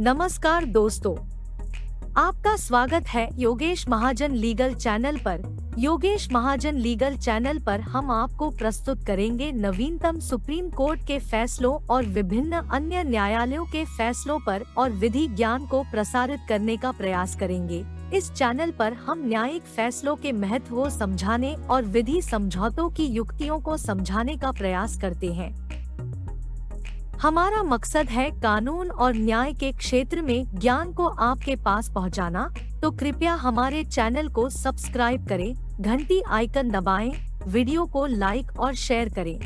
नमस्कार दोस्तों, आपका स्वागत है योगेश महाजन लीगल चैनल पर। योगेश महाजन लीगल चैनल पर हम आपको प्रस्तुत करेंगे नवीनतम सुप्रीम कोर्ट के फैसलों और विभिन्न अन्य न्यायालयों के फैसलों पर और विधि ज्ञान को प्रसारित करने का प्रयास करेंगे। इस चैनल पर हम न्यायिक फैसलों के महत्व को समझाने और विधि समझौतों की युक्तियों को समझाने का प्रयास करते हैं। हमारा मकसद है कानून और न्याय के क्षेत्र में ज्ञान को आपके पास पहुंचाना, तो कृपया हमारे चैनल को सब्सक्राइब करें, घंटी आइकन दबाएं, वीडियो को लाइक और शेयर करें।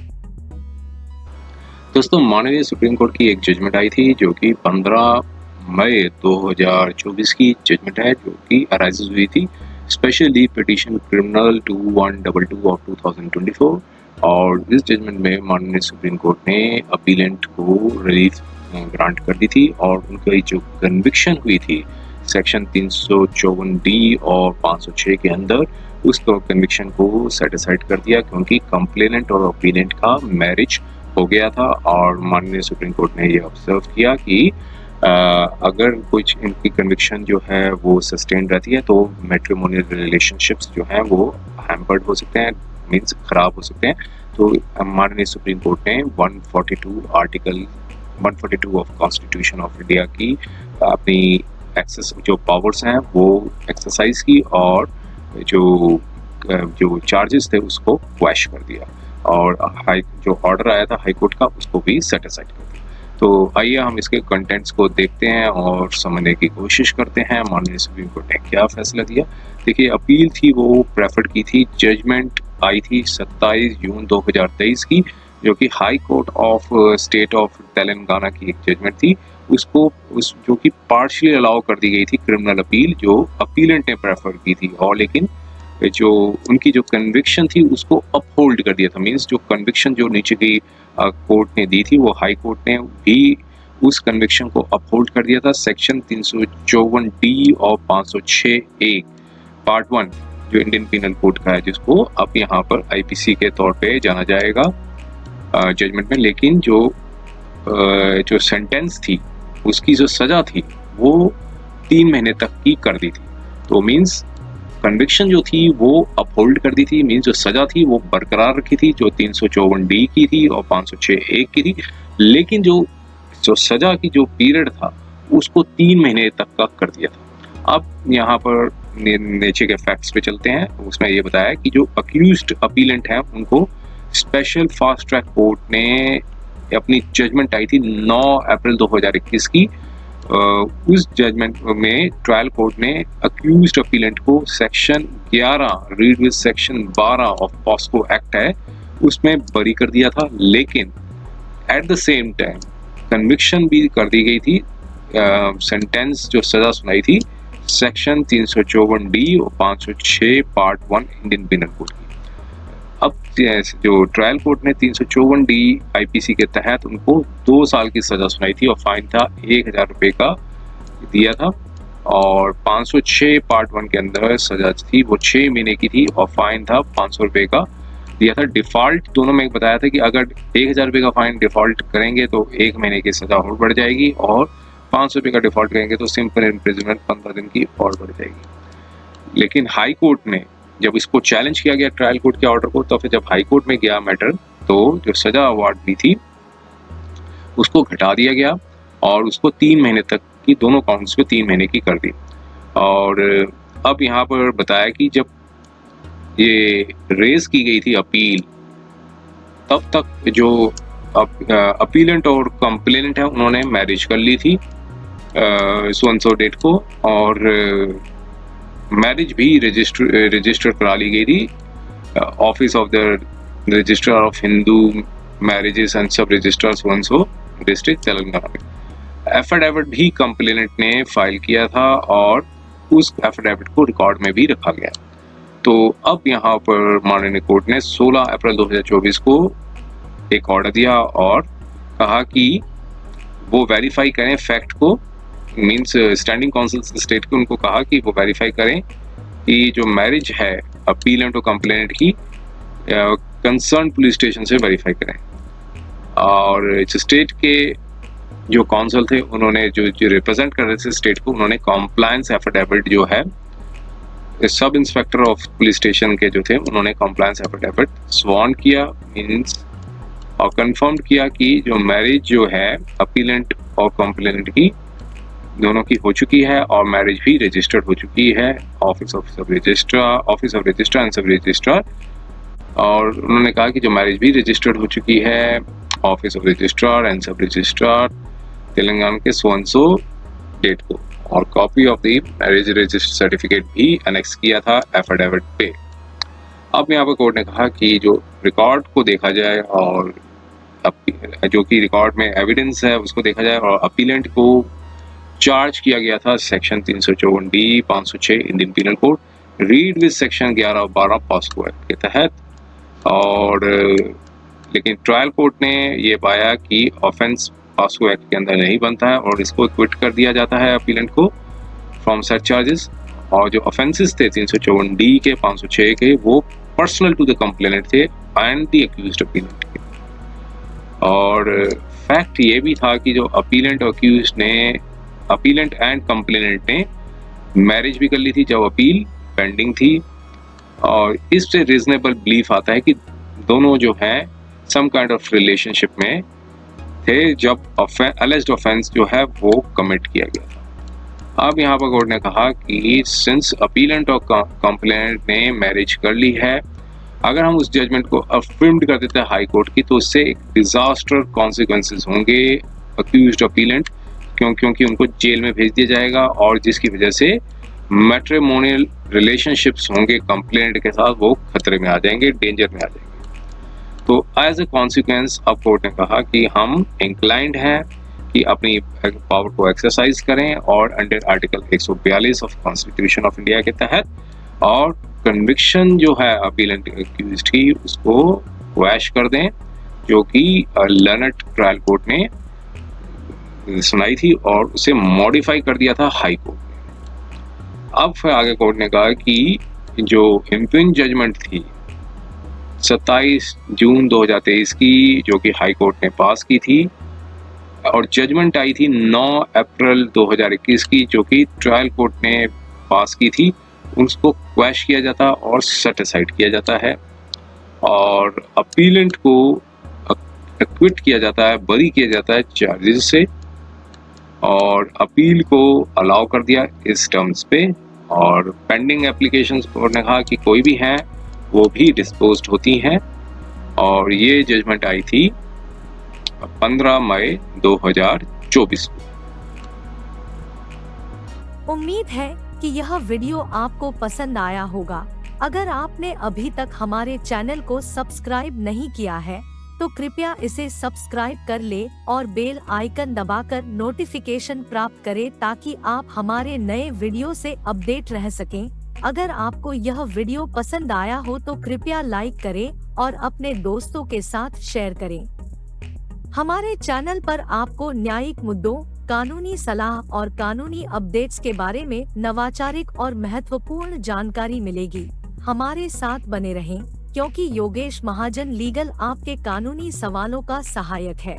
दोस्तों, माननीय सुप्रीम कोर्ट की एक जजमेंट आई थी जो कि 15 मई 2024 की जजमेंट है, जो कि अराइजेस हुई थी स्पेशली पिटीशन क्रिमिनल 2122 ऑफ 2024। और इस जजमेंट में माननीय सुप्रीम कोर्ट ने अपीलेंट को रिलीफ ग्रांट कर दी थी और उनकी जो कन्विक्शन हुई थी सेक्शन 354D और 506 के अंदर, उस कन्विक्शन को सेटिसाइड कर दिया क्योंकि कंप्लेनेंट और अपीलेंट का मैरिज हो गया था। और माननीय सुप्रीम कोर्ट ने ये ऑब्जर्व किया कि अगर कुछ इनकी कन्विक्शन जो है वो सस्टेन रहती है तो मैट्रिमोनियल रिलेशनशिप्स जो हैं वो हैम्पर्ड हो सकते हैं, मीन्स खराब हो सकते हैं। तो माननीय सुप्रीम कोर्ट ने 142 ऑफ कॉन्स्टिट्यूशन ऑफ इंडिया की अपनी एक्सेस जो पावर्स हैं वो एक्सरसाइज की और जो चार्जेस थे उसको क्वैश कर दिया और जो ऑर्डर आया था हाई कोर्ट का उसको भी सेटिसाइड कर दिया। तो आइए हम इसके कंटेंट्स को देखते हैं और समझने की कोशिश करते हैं माननीय सुप्रीम कोर्ट ने क्या फैसला दिया। देखिए, अपील थी वो प्रेफर की थी, जजमेंट आई थी 27 जून 2023 की, जो कि high court of state of Telangana की एक जजमेंट थी। जो कि पार्शियली अलाउ कर दी गई थी क्रिमिनल अपील जो अपीलेंट ने प्रेफर की थी, और लेकिन जो उनकी जो कन्विक्शन थी उसको अपहोल्ड कर दिया था। मीन्स जो कन्विक्शन जो नीचे की कोर्ट ने दी थी वो हाई कोर्ट ने भी उस कन्विक्शन को अपहोल्ड कर दिया था। सेक्शन 354D और 506A पार्ट 1 जो इंडियन पीनल कोड का है, जिसको अब यहाँ पर IPC के तौर पे जाना जाएगा जजमेंट में। लेकिन जो सेंटेंस थी, उसकी जो सजा थी वो 3 महीने तक की कर दी थी। तो मीन्स कन्विक्शन जो थी वो अपहोल्ड कर दी थी, मीन्स जो सजा थी वो बरकरार रखी थी, जो 354D की थी और 506A की थी। लेकिन जो सजा की जो पीरियड था उसको 3 महीने तक का कर दिया था। अब यहाँ पर नीचे के फैक्ट्स पे चलते हैं। उसमें ये बताया कि जो अक्यूज्ड अपीलेंट हैं उनको स्पेशल फास्ट ट्रैक कोर्ट ने अपनी जजमेंट आई थी 9 अप्रैल 2021 की। उस जजमेंट में ट्रायल कोर्ट ने अक्यूज्ड अपीलेंट को section 11 read with section 12 of POCSO act है उसमें बरी कर दिया था। लेकिन at the same time conviction भी कर दी गई थी, सेंटेंस जो सजा सुनाई थी सेक्शन 354D और 506 पार्ट 1 इंडियन पीनल कोड की। अब जो ट्रायल कोर्ट ने 354D IPC के तहत उनको 2 साल की सजा सुनाई थी और फाइन था 1000 रुपये का दिया था। और 506 पार्ट 1 के अंदर सजा थी वो 6 महीने की थी और फाइन था 500 रुपये का दिया था। डिफॉल्ट दोनों में बताया था कि अगर 1000 रुपये का फाइन डिफॉल्ट करेंगे तो 1 महीने की सजा और बढ़ जाएगी, और 500 रुपये का डिफॉल्ट करेंगे तो सिंपल इम्प्रिजनमेंट 15 दिन की और बढ़ जाएगी। लेकिन हाई कोर्ट ने जब इसको चैलेंज किया गया ट्रायल कोर्ट के ऑर्डर को, तो फिर जब हाई कोर्ट में गया मैटर तो जो सजा अवार्ड दी थी उसको घटा दिया गया और उसको 3 महीने तक की, दोनों काउंट्स पे 3 महीने की कर दी। और अब यहाँ पर बताया कि जब ये रेज की गई थी अपील, तब तक जो अपीलेंट और कंप्लेनेंट है उन्होंने मैरिज कर ली थी सो डेट को, और मैरिज भी रजिस्टर करा ली गई थी office of the registrar of Hindu marriages and सब रजिस्ट्रार सो डिस्ट्रिक्ट तेलंगाना में। एफिडेविट भी कंप्लेनेंट ने फाइल किया था और उस एफिडेविट को रिकॉर्ड में भी रखा गया। तो अब यहाँ पर माननीय कोर्ट ने 16 अप्रैल 2024 को एक ऑर्डर दिया और कहा कि वो वेरीफाई करें फैक्ट को, मींस स्टैंडिंग काउंसिल स्टेट को उनको कहा कि वो वेरीफाई करें कि जो मैरिज है अपीलेंट और कंप्लेनेंट की कंसर्न पुलिस स्टेशन से वेरीफाई करें। और स्टेट के जो कौंसल थे उन्होंने जो रिप्रेजेंट कर रहे थे स्टेट को, उन्होंने कॉम्प्लायंस एफिडेविट जो है sub inspector of police station के जो थे उन्होंने कॉम्प्लायंस एफिडेविट स्वॉन किया, मींस और कंफर्म किया कि जो मैरिज जो है अपीलेंट और कॉम्प्लेनेंट की दोनों की हो चुकी है और मैरिज भी रजिस्टर्ड हो चुकी है ऑफिस ऑफ सब रजिस्ट्रार एंड सब रजिस्ट्रार। और उन्होंने कहा कि जो मैरिज भी रजिस्टर्ड हो चुकी है ऑफिस ऑफ रजिस्ट्रार एंड सब रजिस्ट्रार तेलंगाना के सो डेट को, और copy of the marriage register certificate भी एनेक्स किया था एफिडेविट पे। अब यहाँ पर कोर्ट ने कहा कि जो रिकॉर्ड को देखा जाए और जो कि रिकॉर्ड में एविडेंस है उसको देखा जाए, और अपीलेंट को चार्ज किया गया था section 354D 506 Indian penal code read with section 11 और 12 पॉस्को एक्ट के तहत। और लेकिन ट्रायल कोर्ट ने ये पाया कि ऑफेंस पॉस्को एक्ट के अंदर नहीं बनता है और इसको क्विट कर दिया जाता है अपीलेंट को फ्रॉम सच चार्जेस। और जो ऑफेंसेस थे 354D के 506 के वो पर्सनल टू द कंप्लेनेंट थे एंड द एक्यूज्ड अपीलेंट के। और फैक्ट ये भी था कि जो अपीलेंट और एक्यूज्ड ने अपीलेंट एंड कंप्लेनेंट ने मैरिज भी कर ली थी जब अपील पेंडिंग थी, और इससे रीजनेबल बिलीफ आता है कि दोनों जो हैं सम काइंड ऑफ रिलेशनशिप में थे जब अलेज्ड ऑफेंस जो है वो कमिट किया गया था। अब यहाँ पर कोर्ट ने कहा कि सिंस अपीलेंट और कंप्लेनेंट ने मैरिज कर ली है, अगर हम उस जजमेंट को अफर्म्ड कर देते हैं हाई कोर्ट की तो उससे एक डिजास्टर कॉन्सिक्वेंसेस होंगे अक्यूज्ड अपीलेंट क्योंकि उनको जेल में भेज दिया जाएगा, और जिसकी वजह से मैट्रिमोनियल रिलेशनशिप्स होंगे कंप्लेनेंट के साथ वो खतरे में आ जाएंगे, डेंजर में आ जाएंगे। तो एज ए कॉन्सिक्वेंस अब कोर्ट ने कहा कि हम इंक्लाइंड हैं कि अपनी पावर को एक्सरसाइज करें और under article 142 of constitution of India के तहत और कन्विक्शन जो है अपीलेंट एक्यूज्ड की उसको क्वैश कर दें, जो कि लर्नड ट्रायल कोर्ट ने सुनाई थी और उसे मॉडिफाई कर दिया था हाई कोर्ट ने। अब फिर आगे कोर्ट ने कहा कि जो इम्पिन जजमेंट थी 27 जून 2023 की जो कि हाई कोर्ट ने पास की थी, और जजमेंट आई थी 9 अप्रैल 2021 की जो कि ट्रायल कोर्ट ने पास की थी, उसको क्वैश किया जाता और सेट असाइड किया जाता है और अपीलेंट को एक्विट किया जाता है, बरी किया जाता है चार्जेस से, और अपील को अलाउ कर दिया इस टर्म्स पे। और पेंडिंग एप्लीकेशंस कोर्ट ने कहा कि कोई भी हैं वो भी डिस्पोज्ड होती हैं, और ये जजमेंट आई थी 15 मई 2024 को। उम्मीद है कि यह वीडियो आपको पसंद आया होगा। अगर आपने अभी तक हमारे चैनल को सब्सक्राइब नहीं किया है तो कृपया इसे सब्सक्राइब कर ले और बेल आइकन दबाकर नोटिफिकेशन प्राप्त करें ताकि आप हमारे नए वीडियो से अपडेट रह सकें। अगर आपको यह वीडियो पसंद आया हो तो कृपया लाइक करें और अपने दोस्तों के साथ शेयर करें। हमारे चैनल पर आपको न्यायिक मुद्दों, कानूनी सलाह और कानूनी अपडेट्स के बारे में नवाचारिक और महत्वपूर्ण जानकारी मिलेगी। हमारे साथ बने रहें क्योंकि योगेश महाजन लीगल आपके कानूनी सवालों का सहायक है।